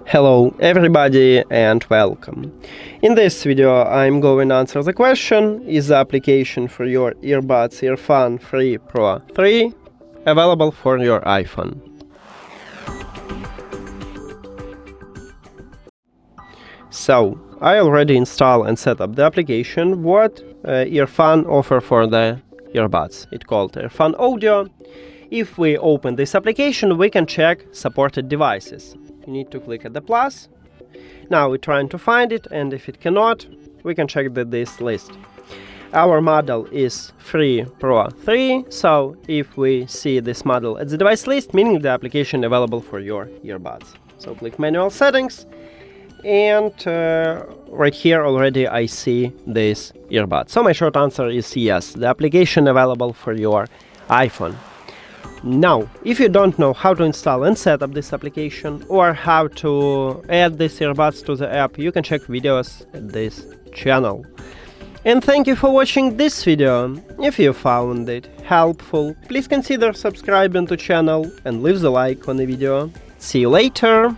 Hello everybody and welcome. In this video I'm going to answer the question: is the application for your earbuds EARFUN Free Pro 3 available for your iPhone? So, I already installed and set up the application what EARFUN offer for the earbuds. It's called EARFUN Audio. If we open this application, we can check supported devices. You need to click at the plus. Now we're trying to find it, and if it cannot, we can check this list. Our model is Free Pro 3, so if we see this model at the device list, meaning the application available for your earbuds. So click manual settings, and right here already I see this earbud. So my short answer is yes, the application available for your iPhone. Now, if you don't know how to install and set up this application or how to add these earbuds to the app, you can check videos at this channel. And thank you for watching this video. If you found it helpful, please consider subscribing to the channel and leave the like on the video. See you later!